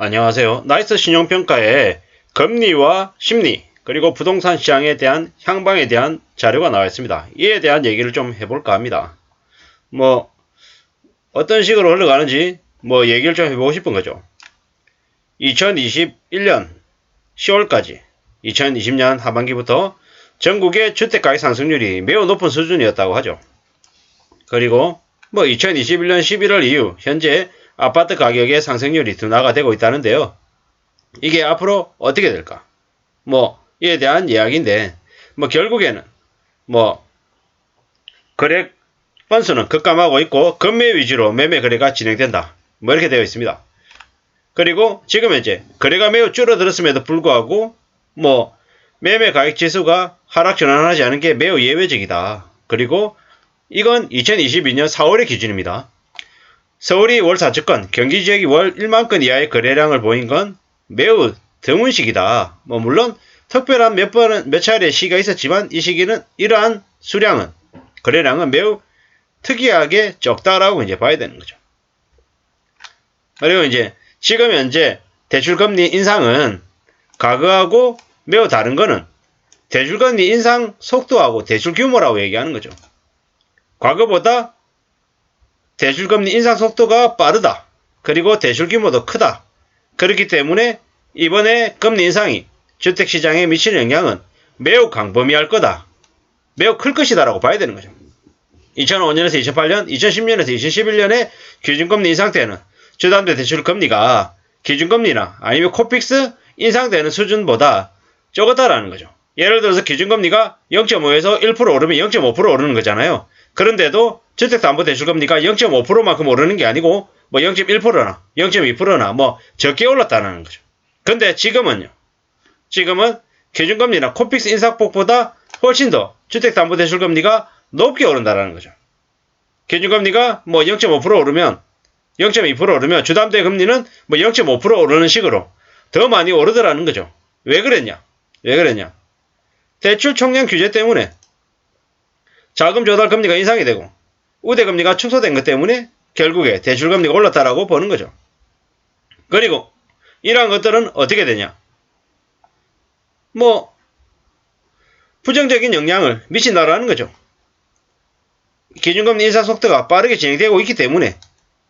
안녕하세요. 나이스 신용평가에 금리와 심리 그리고 부동산 시장에 대한 향방에 대한 자료가 나와 있습니다. 이에 대한 얘기를 좀 해볼까 합니다. 어떤 식으로 흘러가는지 얘기를 좀 해보고 싶은 거죠. 2021년 10월까지 2020년 하반기부터 전국의 주택가격 상승률이 매우 높은 수준이었다고 하죠. 그리고 2021년 11월 이후 현재 아파트 가격의 상승률이 둔화가 되고 있다는데요. 이게 앞으로 어떻게 될까? 이에 대한 이야기인데, 결국에는, 거래 건수는 급감하고 있고, 금매 위주로 매매 거래가 진행된다. 이렇게 되어 있습니다. 그리고 지금 현재 거래가 매우 줄어들었음에도 불구하고, 매매 가격 지수가 하락 전환하지 않은 게 매우 예외적이다. 그리고 이건 2022년 4월의 기준입니다. 서울이 월 4천건, 경기 지역이 월 1만 건 이하의 거래량을 보인 건 매우 드문 시기다. 물론 특별한 몇 차례 시기가 있었지만 이 시기는 이러한 수량은 거래량은 매우 특이하게 적다라고 이제 봐야 되는 거죠. 그리고 이제 지금 현재 대출금리 인상은 과거하고 매우 다른 거는 대출금리 인상 속도하고 대출 규모라고 얘기하는 거죠. 과거보다 대출금리 인상 속도가 빠르다. 그리고 대출 규모도 크다. 그렇기 때문에 이번에 금리 인상이 주택시장에 미치는 영향은 매우 광범위할 거다. 매우 클 것이다 라고 봐야 되는 거죠. 2005년에서 2008년, 2010년에서 2011년에 기준금리 인상 때는 주담대 대출금리가 기준금리나 아니면 코픽스 인상되는 수준보다 적었다라는 거죠. 예를 들어서 기준금리가 0.5에서 1% 오르면 0.5% 오르는 거잖아요. 그런데도 주택담보대출금리가 0.5%만큼 오르는 게 아니고 0.1%나 0.2%나 적게 올랐다는 거죠. 근데 지금은 기준금리나 코픽스 인상폭보다 훨씬 더 주택담보대출금리가 높게 오른다는 거죠. 기준금리가 0.5% 오르면 0.2% 오르면 주담대 금리는 0.5% 오르는 식으로 더 많이 오르더라는 거죠. 왜 그랬냐? 대출 총량 규제 때문에 자금 조달 금리가 인상이 되고 우대 금리가 축소된 것 때문에 결국에 대출 금리가 올랐다라고 보는 거죠. 그리고 이러한 것들은 어떻게 되냐? 부정적인 영향을 미친다라는 거죠. 기준금리 인상 속도가 빠르게 진행되고 있기 때문에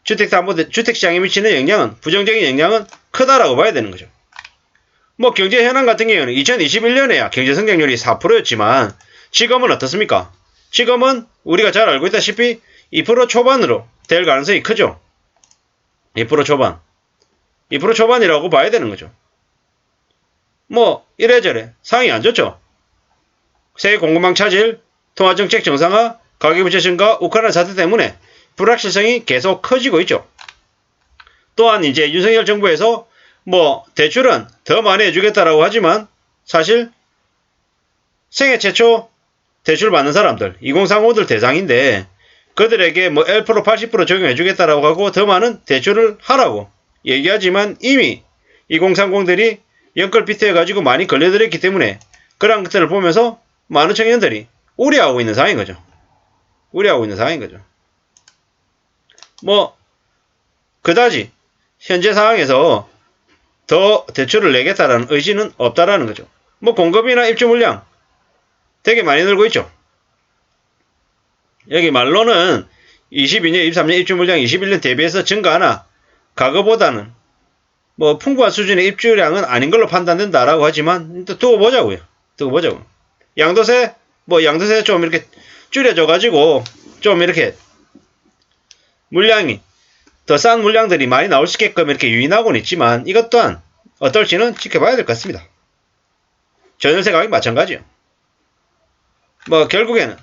주택시장에 미치는 영향은 부정적인 영향은 크다라고 봐야 되는 거죠. 경제 현황 같은 경우는 2021년에야 경제 성장률이 4%였지만 지금은 어떻습니까? 지금은 우리가 잘 알고 있다시피 2% 초반으로 될 가능성이 크죠. 2% 초반. 2% 초반이라고 봐야 되는 거죠. 이래저래 상황이 안 좋죠. 세계 공급망 차질, 통화정책 정상화, 가계부채 증가, 우크라이나 사태 때문에 불확실성이 계속 커지고 있죠. 또한 이제 윤석열 정부에서 대출은 더 많이 해주겠다라고 하지만 사실 생애 최초 대출 받는 사람들 2030들 대상인데 그들에게 1% 80% 적용해주겠다라고 하고 더 많은 대출을 하라고 얘기하지만 이미 2030들이 연끌피트해가지고 많이 걸려들었기 때문에 그런 것들을 보면서 많은 청년들이 우려하고 있는 상황인 거죠. 그다지 현재 상황에서 더 대출을 내겠다라는 의지는 없다라는 거죠. 공급이나 입주 물량 되게 많이 늘고 있죠. 여기 말로는 22년, 23년 입주 물량 21년 대비해서 증가하나 과거보다는 풍부한 수준의 입주량은 아닌 걸로 판단된다라고 하지만 두고 보자고요. 양도세 좀 이렇게 줄여줘가지고 좀 이렇게 물량이 더 싼 물량들이 많이 나올 수 있게끔 이렇게 유인하고는 있지만 이것 또한 어떨지는 지켜봐야 될 것 같습니다. 전월세 가격이 마찬가지요. 결국에는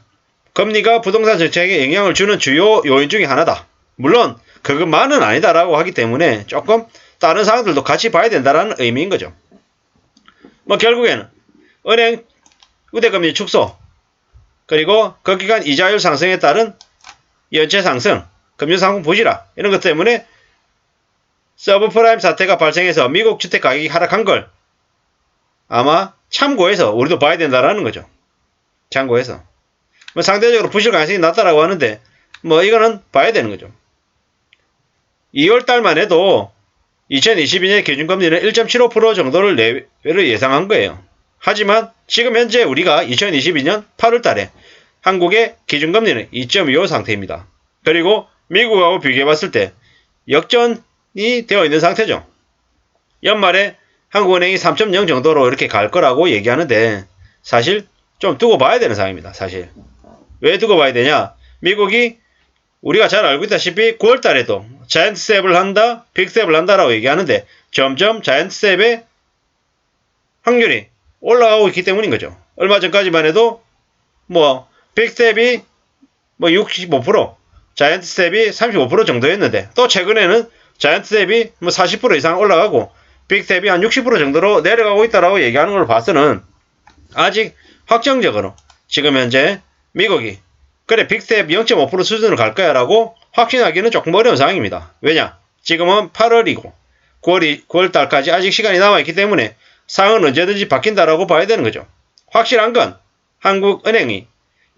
금리가 부동산 정책에 영향을 주는 주요 요인 중에 하나다. 물론 그것만은 아니다라고 하기 때문에 조금 다른 사항들도 같이 봐야 된다라는 의미인 거죠. 결국에는 은행 우대금리 축소 그리고 그 기간 이자율 상승에 따른 연체 상승 금융상품 부실화 이런 것 때문에 서브프라임 사태가 발생해서 미국 주택 가격이 하락한 걸 아마 참고해서 우리도 봐야 된다라는 거죠. 참고해서 상대적으로 부실 가능성이 낮다라고 하는데 이거는 봐야 되는 거죠. 2월달만 해도 2022년 기준금리는 1.75% 정도를 내외로 예상한 거예요. 하지만 지금 현재 우리가 2022년 8월 달에 한국의 기준금리는 2.25 상태입니다. 그리고 미국하고 비교해봤을 때 역전이 되어 있는 상태죠. 연말에 한국은행이 3.0 정도로 이렇게 갈 거라고 얘기하는데 사실 좀 두고 봐야 되는 상황입니다. 사실. 왜 두고 봐야 되냐? 미국이 우리가 잘 알고 있다시피 9월 달에도 자이언트스텝을 한다, 빅스텝을 한다라고 얘기하는데 점점 자이언트스텝의 확률이 올라가고 있기 때문인 거죠. 얼마 전까지만 해도 빅스텝이 65%, 자이언트스텝이 35% 정도였는데 또 최근에는 자이언트스텝이 40% 이상 올라가고 빅스텝이 한 60% 정도로 내려가고 있다라고 얘기하는 걸 봐서는 아직 확정적으로 지금 현재 미국이 그래 빅스텝 0.5% 수준으로 갈 거야 라고 확신하기는 조금 어려운 상황입니다. 왜냐? 지금은 8월이고 9월 달까지 아직 시간이 남아있기 때문에 상황은 언제든지 바뀐다라고 봐야 되는 거죠. 확실한 건 한국은행이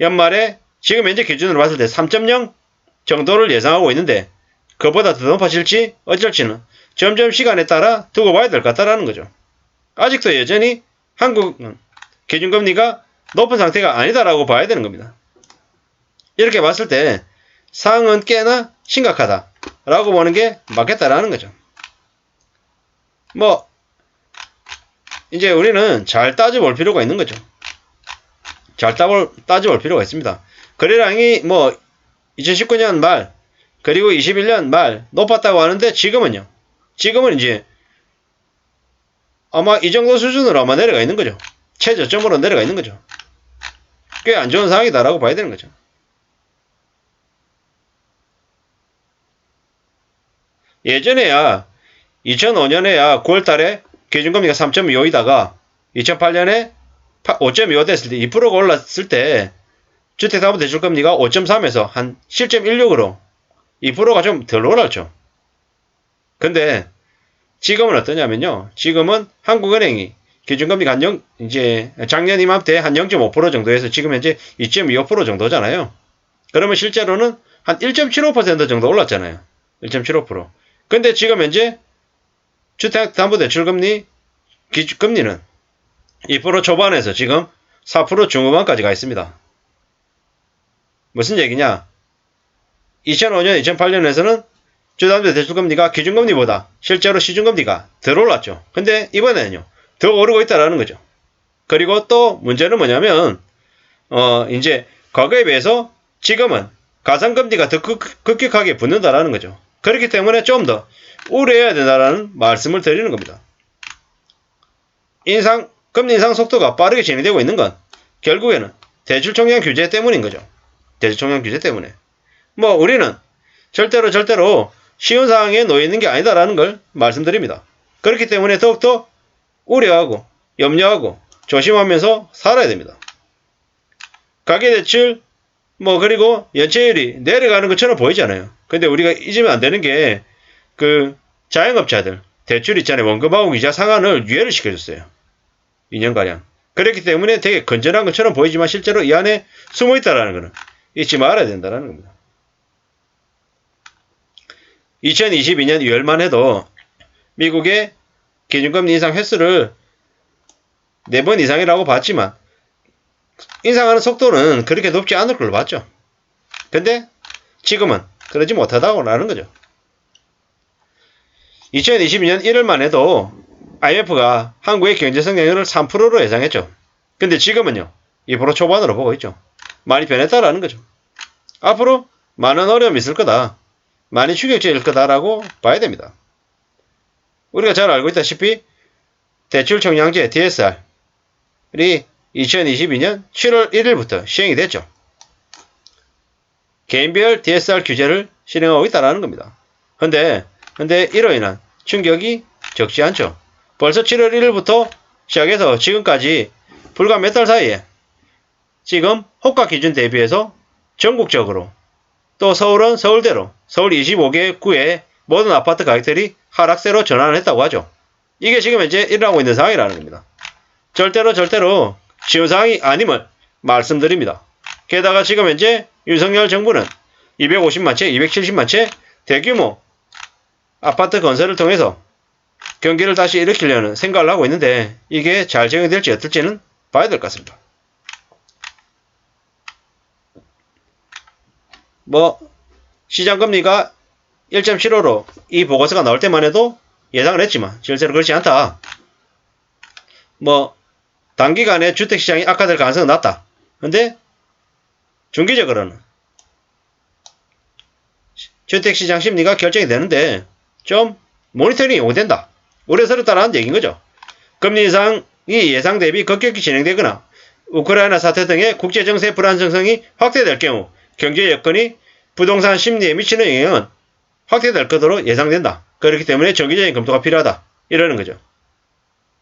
연말에 지금 현재 기준으로 봤을 때 3.0 정도를 예상하고 있는데 그보다 더 높아질지 어쩔지는 점점 시간에 따라 두고 봐야 될 것 같다라는 거죠. 아직도 여전히 한국은 기준금리가 높은 상태가 아니다라고 봐야 되는 겁니다. 이렇게 봤을 때 상황은 꽤나 심각하다라고 보는 게 맞겠다라는 거죠. 이제 우리는 잘 따져볼 필요가 있는 거죠. 잘 따져볼 필요가 있습니다. 거래량이 2019년 말 그리고 21년 말 높았다고 하는데 지금은 이제 아마 이 정도 수준으로 아마 내려가 있는 거죠. 최저점으로 내려가 있는 거죠. 꽤 안 좋은 상황이다라고 봐야 되는 거죠. 예전에야 2005년에야 9월 달에 기준금리가 3.25이다가 2008년에 5.25 됐을 때 2%가 올랐을 때 주택담보대출금리가 5.3에서 한 7.16으로 2%가 좀 덜 올랐죠. 근데 지금은 어떠냐면요. 지금은 한국은행이 기준금리가 이제 작년 이맘때 한 0.5% 정도에서 지금 현재 2.25% 정도잖아요. 그러면 실제로는 한 1.75% 정도 올랐잖아요. 1.75%. 근데 지금 현재 주택담보대출금리 기준금리는 2% 초반에서 지금 4% 중후반까지 가 있습니다. 무슨 얘기냐? 2005년, 2008년에서는 주담보대출금리가 기준금리보다 실제로 시중금리가 덜 올랐죠. 근데 이번에는요, 더 오르고 있다라는 거죠. 그리고 또 문제는 뭐냐면, 이제 과거에 비해서 지금은 가상금리가 더 급격하게 붙는다라는 거죠. 그렇기 때문에 좀 더 우려해야 된다라는 말씀을 드리는 겁니다. 금리 인상 속도가 빠르게 진행되고 있는 건 결국에는 대출총량 규제 때문인 거죠. 대출총량 규제 때문에. 우리는 절대로 쉬운 상황에 놓여 있는 게 아니다라는 걸 말씀드립니다. 그렇기 때문에 더욱더 우려하고 염려하고 조심하면서 살아야 됩니다. 가계대출 그리고 연체율이 내려가는 것처럼 보이잖아요. 근데 우리가 잊으면 안 되는 게 자영업자들 대출 있잖아요. 원금하고 이자 상환을 유예를 시켜줬어요. 2년가량. 그렇기 때문에 되게 건전한 것처럼 보이지만 실제로 이 안에 숨어있다라는 것은 잊지 말아야 된다는 겁니다. 2022년 2월만 해도 미국의 기준금리 인상 횟수를 4번 이상이라고 봤지만 인상하는 속도는 그렇게 높지 않을 걸로 봤죠. 근데 지금은 그러지 못하다고라는 거죠. 2022년 1월만 해도 IMF가 한국의 경제 성장률을 3%로 예상했죠. 근데 지금은요, 2% 초반으로 보고 있죠. 많이 변했다라는 거죠. 앞으로 많은 어려움이 있을 거다. 많이 충격적일 거다라고 봐야 됩니다. 우리가 잘 알고 있다시피 대출총량제 DSR이 2022년 7월 1일부터 시행이 됐죠. 개인별 DSR 규제를 실행하고 있다는 겁니다. 근데 이로 인한 충격이 적지 않죠. 벌써 7월 1일부터 시작해서 지금까지 불과 몇 달 사이에 지금 호가 기준 대비해서 전국적으로 또 서울은 서울대로 서울 25개 구의 모든 아파트 가격들이 하락세로 전환을 했다고 하죠. 이게 지금 현재 일어나고 있는 상황이라는 겁니다. 절대로 쉬운 상황이 아님을 말씀드립니다. 게다가 지금 현재 윤석열 정부는 250만 채, 270만 채 대규모 아파트 건설을 통해서 경기를 다시 일으키려는 생각을 하고 있는데 이게 잘 적용될지 어떨지는 봐야 될 것 같습니다. 뭐 시장금리가 1.75로 이 보고서가 나올 때만 해도 예상을 했지만 실제로 그렇지 않다. 뭐 단기간에 주택시장이 악화될 가능성은 낮다. 근데 중기적으로는 주택시장 심리가 결정이 되는데 좀 모니터링이 오된다. 우려스럽다라는 얘기인 거죠. 금리 인상이 예상 대비 급격히 진행되거나 우크라이나 사태 등의 국제정세 불안정성이 확대될 경우 경제 여건이 부동산 심리에 미치는 영향은 확대될 것으로 예상된다. 그렇기 때문에 정기적인 검토가 필요하다. 이러는 거죠.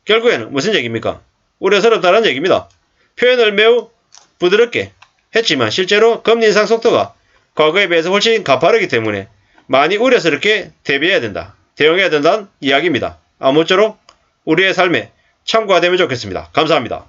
결국에는 무슨 얘기입니까? 우려스럽다는 얘기입니다. 표현을 매우 부드럽게 했지만 실제로 금리 인상 속도가 과거에 비해서 훨씬 가파르기 때문에 많이 우려스럽게 대비해야 된다. 대응해야 된다는 이야기입니다. 아무쪼록 우리의 삶에 참고가 되면 좋겠습니다. 감사합니다.